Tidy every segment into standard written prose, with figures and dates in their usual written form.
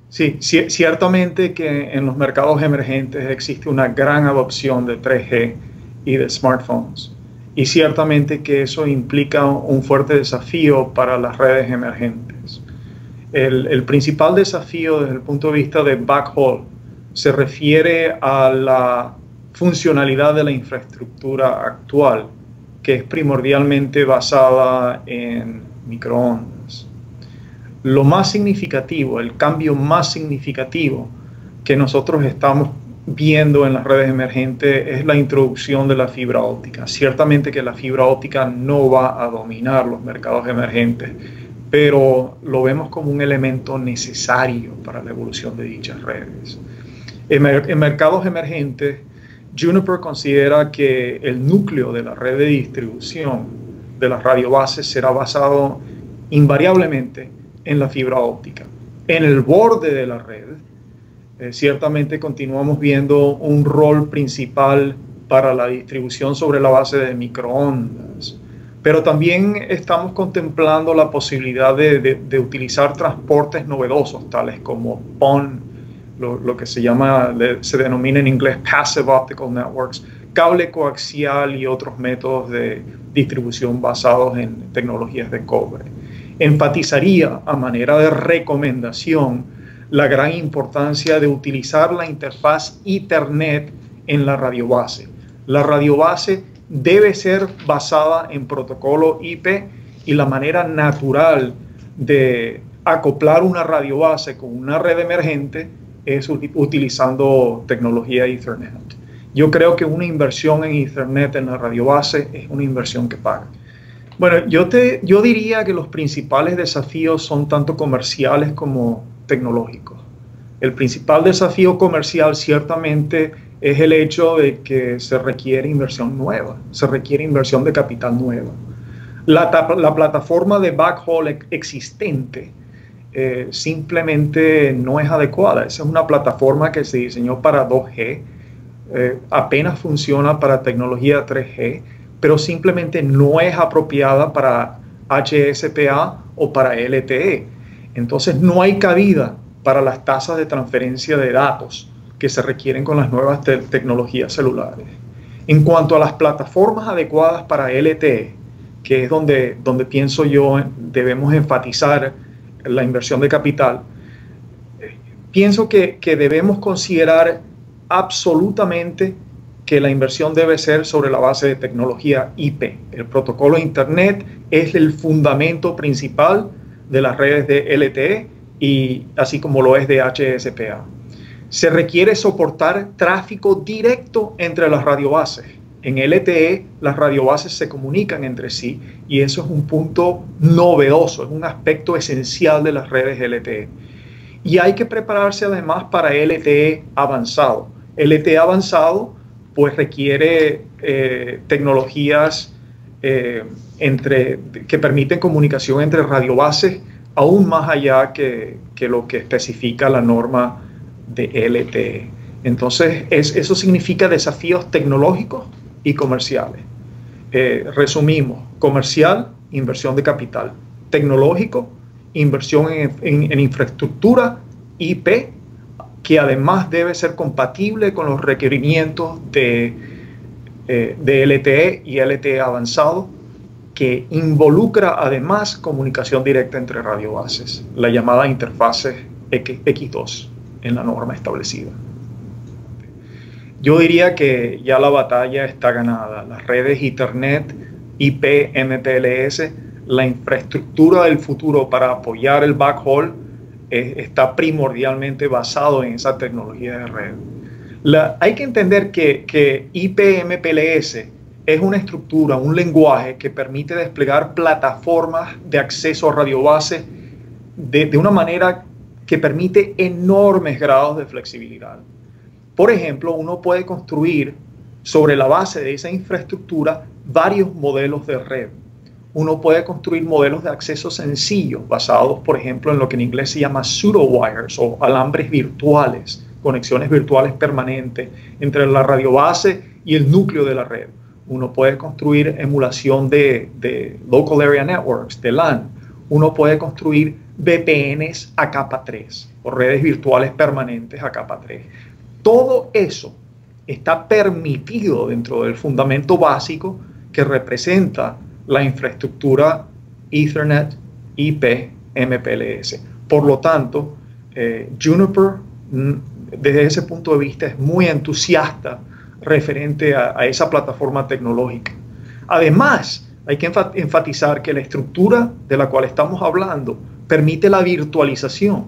Sí, ciertamente que en los mercados emergentes existe una gran adopción de 3G y de smartphones. Y ciertamente que eso implica un fuerte desafío para las redes emergentes. El principal desafío desde el punto de vista de backhaul se refiere a la funcionalidad de la infraestructura actual, que es primordialmente basada en microondas. Lo más significativo, el cambio más significativo que nosotros estamos viendo en las redes emergentes es la introducción de la fibra óptica. Ciertamente que la fibra óptica no va a dominar los mercados emergentes, pero lo vemos como un elemento necesario para la evolución de dichas redes. En mercados emergentes, Juniper considera que el núcleo de la red de distribución de las radiobases será basado invariablemente en la fibra óptica. En el borde de la red, ciertamente continuamos viendo un rol principal para la distribución sobre la base de microondas, pero también estamos contemplando la posibilidad de utilizar transportes novedosos, tales como PON, lo que se denomina en inglés Passive Optical Networks, cable coaxial y otros métodos de distribución basados en tecnologías de cobre. Enfatizaría a manera de recomendación la gran importancia de utilizar la interfaz Ethernet en la radiobase. La radiobase debe ser basada en protocolo IP y la manera natural de acoplar una radiobase con una red emergente es utilizando tecnología Ethernet. Yo creo que una inversión en Ethernet en la radiobase es una inversión que paga. Bueno, yo diría que los principales desafíos son tanto comerciales como tecnológicos. El principal desafío comercial ciertamente es el hecho de que se requiere inversión nueva, se requiere inversión de capital nueva. La plataforma de backhaul existente simplemente no es adecuada. Esa es una plataforma que se diseñó para 2G, apenas funciona para tecnología 3G, pero simplemente no es apropiada para HSPA o para LTE. Entonces no hay cabida para las tasas de transferencia de datos que se requieren con las nuevas tecnologías celulares. En cuanto a las plataformas adecuadas para LTE, que es donde pienso yo debemos enfatizar la inversión de capital, pienso que debemos considerar absolutamente que la inversión debe ser sobre la base de tecnología IP. El protocolo de Internet es el fundamento principal de las redes de LTE y así como lo es de HSPA. Se requiere soportar tráfico directo entre las radiobases. En LTE las radiobases se comunican entre sí y eso es un punto novedoso, es un aspecto esencial de las redes LTE. Y hay que prepararse además para LTE avanzado. LTE avanzado pues requiere tecnologías que permiten comunicación entre radiobases aún más allá que lo que especifica la norma de LTE. Entonces, eso significa desafíos tecnológicos y comerciales. Resumimos, comercial, inversión de capital. Tecnológico, inversión en infraestructura IP, que además debe ser compatible con los requerimientos de LTE y LTE avanzado, que involucra además comunicación directa entre radiobases, la llamada interfase X2 en la norma establecida. Yo diría que ya la batalla está ganada. Las redes Ethernet, IP, MPLS, la infraestructura del futuro para apoyar el backhaul está primordialmente basado en esa tecnología de red. Hay que entender que IP-MPLS es una estructura, un lenguaje que permite desplegar plataformas de acceso a radiobase de una manera que permite enormes grados de flexibilidad. Por ejemplo, uno puede construir sobre la base de esa infraestructura varios modelos de red. Uno puede construir modelos de acceso sencillos basados, por ejemplo, en lo que en inglés se llama pseudo-wires o alambres virtuales, conexiones virtuales permanentes entre la radiobase y el núcleo de la red. Uno puede construir emulación de Local Area Networks, de LAN. Uno puede construir VPNs a capa 3. o redes virtuales permanentes a capa 3. Todo eso está permitido dentro del fundamento básico que representa la infraestructura Ethernet IP MPLS. Por lo tanto, Juniper, desde ese punto de vista, es muy entusiasta referente a esa plataforma tecnológica. Además, hay que enfatizar que la estructura de la cual estamos hablando permite la virtualización.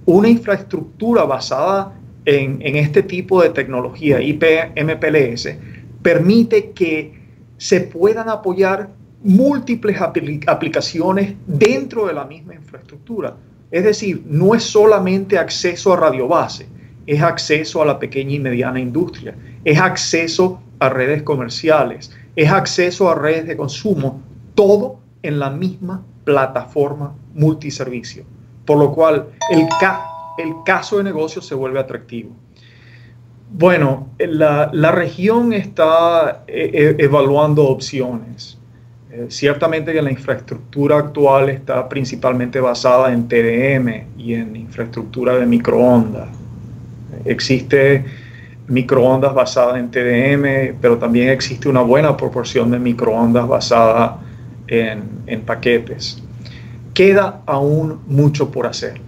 Una infraestructura basada en este tipo de tecnología IP MPLS permite que se puedan apoyar múltiples aplicaciones dentro de la misma infraestructura. Es decir, no es solamente acceso a radiobase, es acceso a la pequeña y mediana industria, es acceso a redes comerciales, es acceso a redes de consumo, todo en la misma plataforma multiservicio. Por lo cual, el caso de negocio se vuelve atractivo. Bueno, la región está evaluando opciones. Ciertamente que la infraestructura actual está principalmente basada en TDM y en infraestructura de microondas. Existe microondas basadas en TDM, pero también existe una buena proporción de microondas basadas en paquetes. Queda aún mucho por hacer.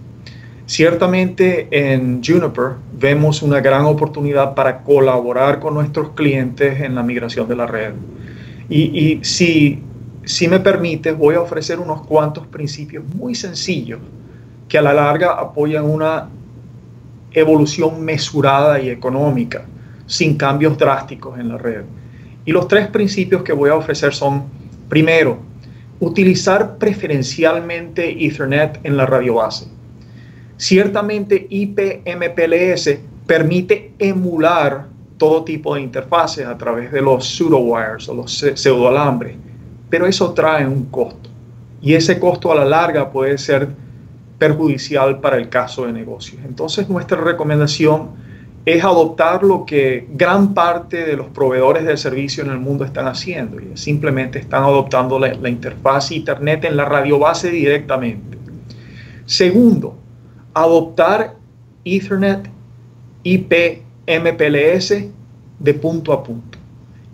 Ciertamente en Juniper vemos una gran oportunidad para colaborar con nuestros clientes en la migración de la red. Y si me permites, voy a ofrecer unos cuantos principios muy sencillos que a la larga apoyan una evolución mesurada y económica, sin cambios drásticos en la red. Y los 3 principios que voy a ofrecer son, primero, utilizar preferencialmente Ethernet en la radiobase. Ciertamente IP MPLS permite emular todo tipo de interfaces a través de los pseudowires o los pseudoalambres, pero eso trae un costo y ese costo a la larga puede ser perjudicial para el caso de negocios. Entonces nuestra recomendación es adoptar lo que gran parte de los proveedores de servicio en el mundo están haciendo y simplemente están adoptando la interfaz Ethernet en la radiobase directamente. Segundo, adoptar Ethernet IP MPLS de punto a punto.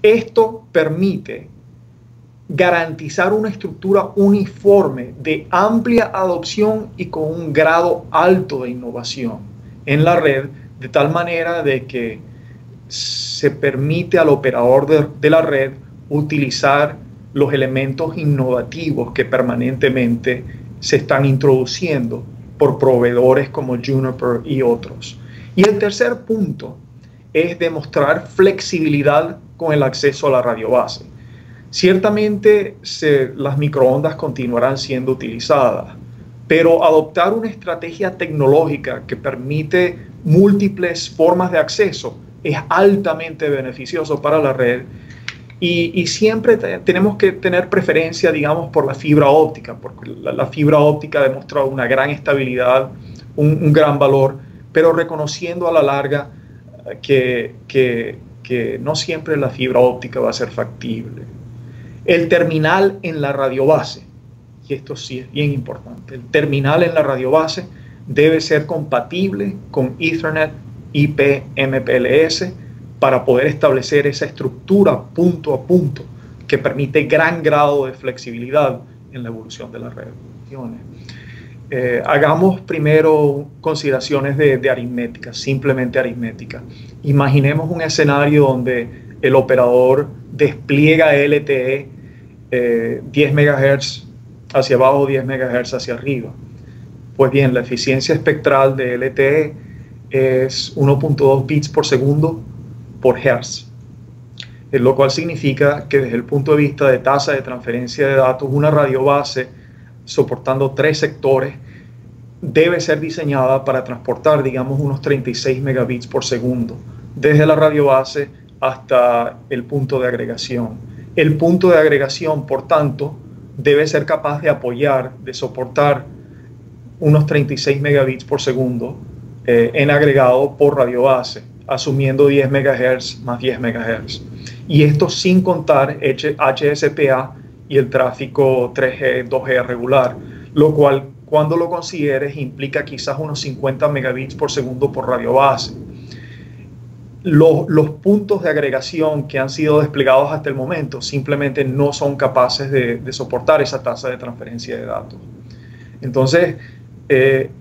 Esto permite garantizar una estructura uniforme de amplia adopción y con un grado alto de innovación en la red, de tal manera de que se permite al operador de la red utilizar los elementos innovativos que permanentemente se están introduciendo por proveedores como Juniper y otros. Y el tercer punto es demostrar flexibilidad con el acceso a la radiobase. Ciertamente las microondas continuarán siendo utilizadas, pero adoptar una estrategia tecnológica que permite múltiples formas de acceso es altamente beneficioso para la red y siempre tenemos que tener preferencia, digamos, por la fibra óptica, porque la fibra óptica ha demostrado una gran estabilidad, un gran valor, pero reconociendo a la larga que no siempre la fibra óptica va a ser factible. El terminal en la radiobase, y esto sí es bien importante, el terminal en la radiobase debe ser compatible con Ethernet IP MPLS para poder establecer esa estructura punto a punto que permite gran grado de flexibilidad en la evolución de la red. Hagamos primero consideraciones de aritmética, simplemente aritmética. Imaginemos un escenario donde el operador despliega LTE 10 MHz hacia abajo, 10 MHz hacia arriba. Pues bien, la eficiencia espectral de LTE es 1.2 bits por segundo por hertz, lo cual significa que desde el punto de vista de tasa de transferencia de datos, una radiobase soportando 3 sectores debe ser diseñada para transportar, digamos, unos 36 megabits por segundo desde la radiobase hasta el punto de agregación. El punto de agregación, por tanto, debe ser capaz de apoyar, de soportar unos 36 megabits por segundo en agregado por radiobase, asumiendo 10 MHz más 10 MHz. Y esto sin contar HSPA y el tráfico 3G, 2G regular, lo cual cuando lo consideres, implica quizás unos 50 megabits por segundo por radio base. Los puntos de agregación que han sido desplegados hasta el momento simplemente no son capaces de soportar esa tasa de transferencia de datos. Entonces,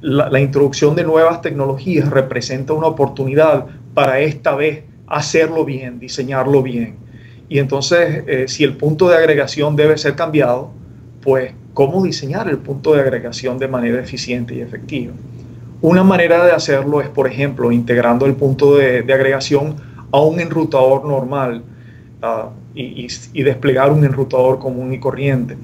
la introducción de nuevas tecnologías representa una oportunidad para esta vez hacerlo bien, diseñarlo bien. Y entonces, si el punto de agregación debe ser cambiado, pues, ¿cómo diseñar el punto de agregación de manera eficiente y efectiva? Una manera de hacerlo es, por ejemplo, integrando el punto de agregación a un enrutador normal y desplegar un enrutador común y corriente.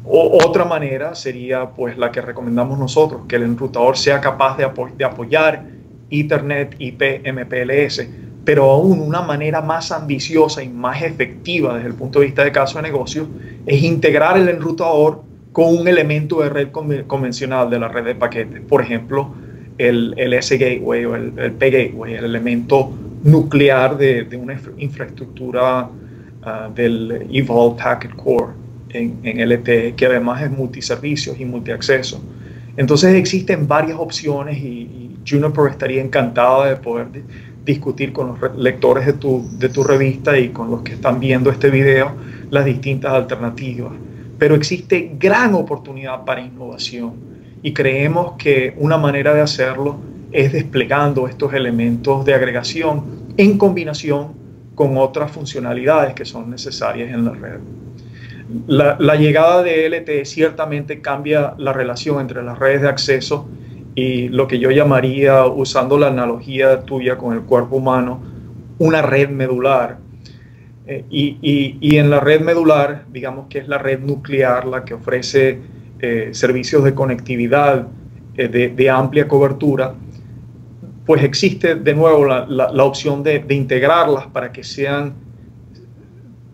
Otra manera sería pues la que recomendamos nosotros, que el enrutador sea capaz de apoyar Ethernet, IP, MPLS, pero aún una manera más ambiciosa y más efectiva desde el punto de vista de caso de negocio es integrar el enrutador con un elemento de red convencional de la red de paquetes. Por ejemplo, el S-Gateway o el P-Gateway, el elemento nuclear de una infraestructura del Evolved Packet Core en LTE, que además es multiservicios y multiacceso. Entonces existen varias opciones y Juniper estaría encantada de poder discutir con los lectores de tu revista y con los que están viendo este video las distintas alternativas. Pero existe gran oportunidad para innovación y creemos que una manera de hacerlo es desplegando estos elementos de agregación en combinación con otras funcionalidades que son necesarias en la red. La llegada de LTE ciertamente cambia la relación entre las redes de acceso y lo que yo llamaría, usando la analogía tuya con el cuerpo humano, una red medular. Y en la red medular, digamos que es la red nuclear, la que ofrece servicios de conectividad de amplia cobertura, pues existe de nuevo la opción de integrarlas para que sean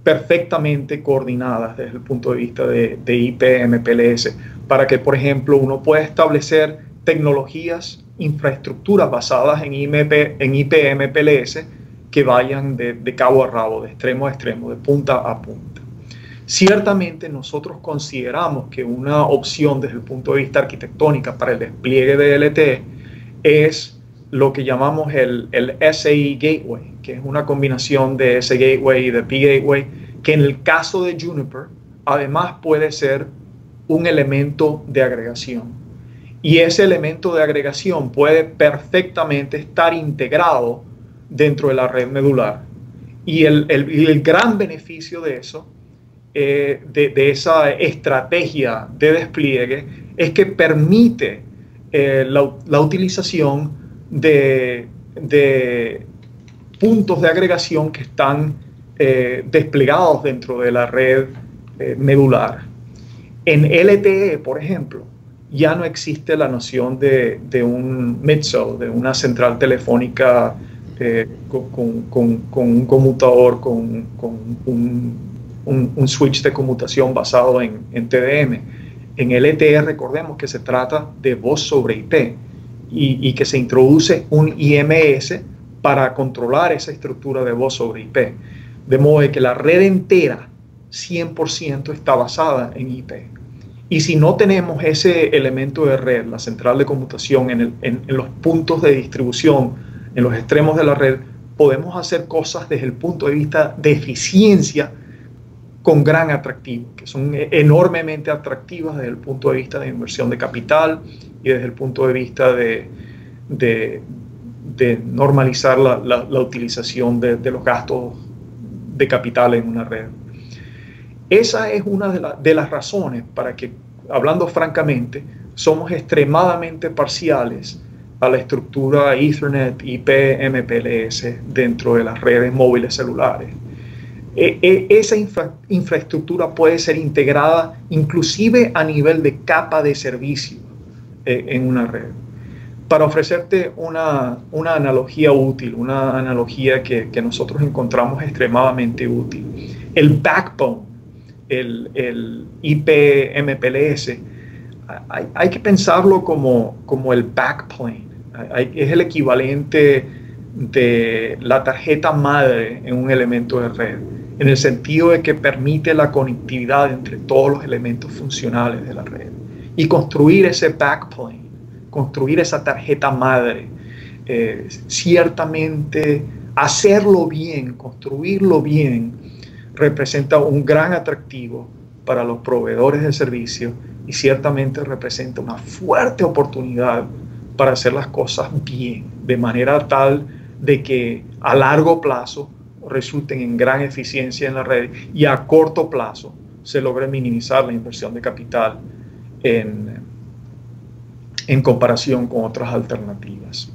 perfectamente coordinadas desde el punto de vista de IP, MPLS, para que, por ejemplo, uno pueda establecer tecnologías, infraestructuras basadas en IP, MPLS, que vayan de cabo a rabo, de extremo a extremo, de punta a punta. Ciertamente nosotros consideramos que una opción desde el punto de vista arquitectónico para el despliegue de LTE es lo que llamamos el SAE Gateway, que es una combinación de ese gateway y de P-Gateway, que en el caso de Juniper además puede ser un elemento de agregación. Y ese elemento de agregación puede perfectamente estar integrado dentro de la red medular. Y el gran beneficio de eso, de esa estrategia de despliegue, es que permite la utilización de puntos de agregación que están desplegados dentro de la red medular. En LTE, por ejemplo, ya no existe la noción de un MIDSO, de una central telefónica con un conmutador, con un switch de conmutación basado en TDM. En LTE recordemos que se trata de voz sobre IP y que se introduce un IMS para controlar esa estructura de voz sobre IP. De modo que la red entera 100% está basada en IP. Y si no tenemos ese elemento de red, la central de conmutación en los puntos de distribución, en los extremos de la red, podemos hacer cosas desde el punto de vista de eficiencia con gran atractivo, que son enormemente atractivas desde el punto de vista de inversión de capital y desde el punto de vista de normalizar la utilización de los gastos de capital en una red. Esa es una de las razones para que, hablando francamente, somos extremadamente parciales a la estructura Ethernet, IP, MPLS dentro de las redes móviles celulares. Esa infraestructura puede ser integrada inclusive a nivel de capa de servicio en una red. Para ofrecerte una analogía útil, una analogía que nosotros encontramos extremadamente útil, el backbone, el IP MPLS, hay que pensarlo como el backplane. Es el equivalente de la tarjeta madre en un elemento de red, en el sentido de que permite la conectividad entre todos los elementos funcionales de la red. Y construir ese backplane, construir esa tarjeta madre, ciertamente hacerlo bien, construirlo bien, representa un gran atractivo para los proveedores de servicios y ciertamente representa una fuerte oportunidad para hacer las cosas bien, de manera tal de que a largo plazo resulten en gran eficiencia en la red y a corto plazo se logre minimizar la inversión de capital en comparación con otras alternativas.